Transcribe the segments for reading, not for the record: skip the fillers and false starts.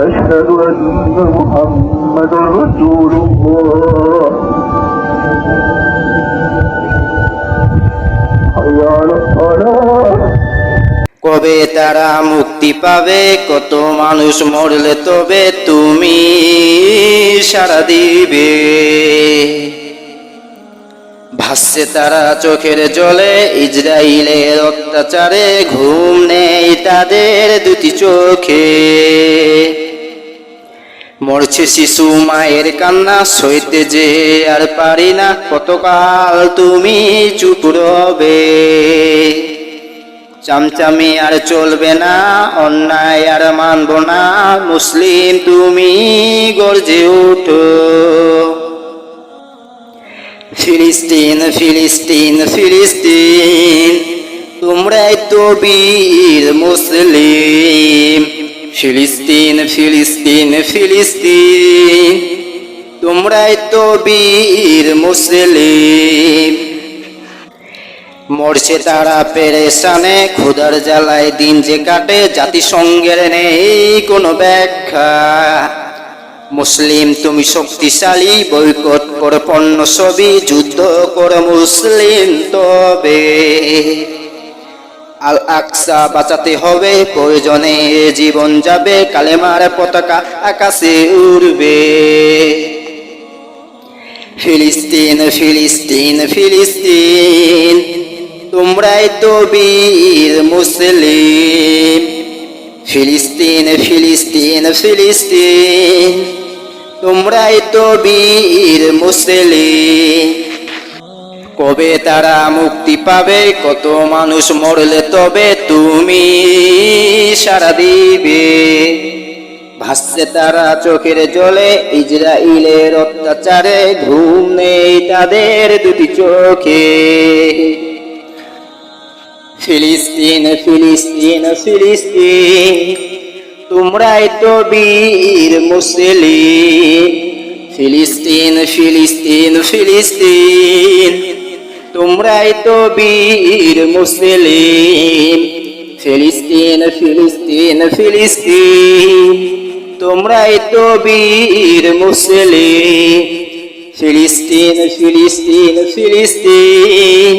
أشهد أن محمدا رسول الله حي على الصلاة কবে তারা মুক্তি পাবে, কত মানুষ মরলে তবে তুমি সাড়া দিবে। ভাসছে তারা চোখের জলে, ইসরাইলের অত্যাচারে ঘুম নেই তাদের দুটি চোখে। মরছে শিশু মায়ের কান্না, সইতে যে আর পারি না, কতকাল তুমি চুপ রবে। চামচামি আর চলবে না, অন্যায় আর মানব না, মুসলিম তুমি গর্জে ওঠো। ফিলিস্তিন ফিলিস্তিন ফিলিস্তিন, তোমরাই তো বীর মুসলিম। ফিলিস্তিন ফিলিস্তিন ফিলিস্তিন, তোমরাই তো বীর মুসলিম। মরছে তারা পেরেশানে, ক্ষুধার জ্বালায় দিন যে কাটে, জাতিসংঘের নেই কোনো ব্যাখ্যা। মুসলিম তুমি শক্তিশালী, বয়কট কর পণ্য সবই, যুদ্ধ কর মুসলিম তবে। আল আকসা বাঁচাতে হবে, প্রয়োজনে জীবন যাবে, কালেমার পতাকা আকাশে উড়বে। ফিলিস্তিন ফিলিস্তিন ফিলিস্তিন, তোমরাই তো বীর মুসলিম। ফিলিস্তিন ফিলিস্তিন ফিলিস্তিন, তোমরাই তো বীর মুসলিম। কবে তারা মুক্তি পাবে, কত মানুষ মরলে তবে তুমি সাড়া দিবে। ভাসছে তারা চোখের জলে, ইসরাইলের অত্যাচারে ঘুম নেই তাদের দুটি চোখে। ফিলিস্তিন ফিলিস্তিন ফিলিস্তিন, তোমরাই তো বীর মুসলিম। ফিলিস্তিন ফিলিস্তিন ফিলিস্তিন, তোমরাই তো বীর মুসলিম। ফিলিস্তিন ফিলিস্তিন ফিলিস্তিন, তোমরাই তো বীর মুসলিম। ফিলিস্তিন ফিলিস্তিন ফিলিস্তিন,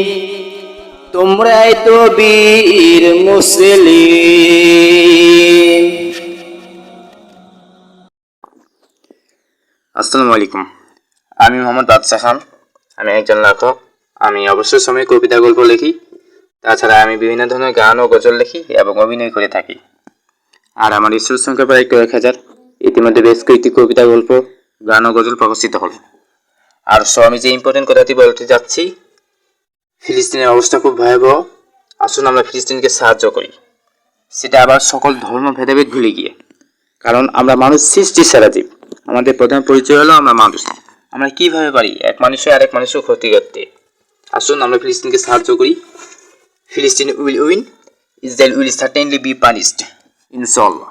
তোমরাই তো বীর মুসলিম। আসসালামু আলাইকুম। আমি মোহাম্মদ বাদশা খান। আমি একজন লেখক। আমি অবসর সময়ে কবিতা গল্প লিখি। তাছাড়া আমি বিভিন্ন ধরনের গান ও গজল লিখি এবং অভিনয় করে থাকি। আর আমার স্টুডেন্ট সংখ্যা প্রায় কয়েক হাজার। ইতিমধ্যে বেশ কয়েকটি কবিতা গল্প, গান ও গজল প্রকাশিত হল। আর আমি যে ইম্পর্টেন্ট কথাটি বলতে যাচ্ছি, ফিলিস্তিনের অবস্থা খুব ভয়াবহ। আসুন আমরা ফিলিস্তিনকে সাহায্য করি, সেটা আবার সকল ধর্ম ভেদাভেদ ভুলে গিয়ে। কারণ আমরা মানুষ সৃষ্টির সেরা জীব। আমাদের প্রধান পরিচয় হলো আমরা মানুষ। আমরা কিভাবে পারি এক মানুষের আরেক মানুষের ক্ষতি করতে। আসুন আমরা ফিলিস্তিনকে সাহায্য করি। ফিলিস্তিন will win, Israel will certainly be punished, ইনশাআল্লাহ।